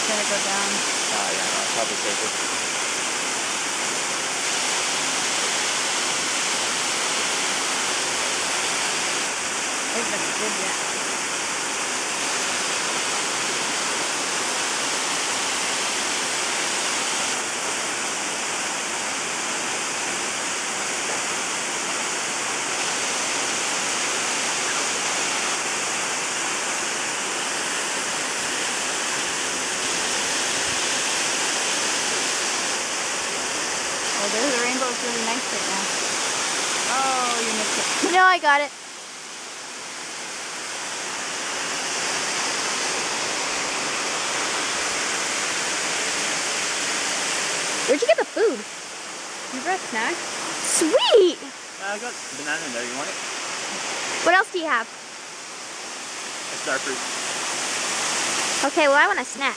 gonna go down. Oh yeah, no, it's probably safer. It looks good, yeah. Oh, there's a rainbow. It's really nice right now. Oh, you missed it. No, I got it. Where'd you get the food? You brought snacks? Sweet! I got banana in there. You want it? What else do you have? A star fruit. Okay, well I want a snack.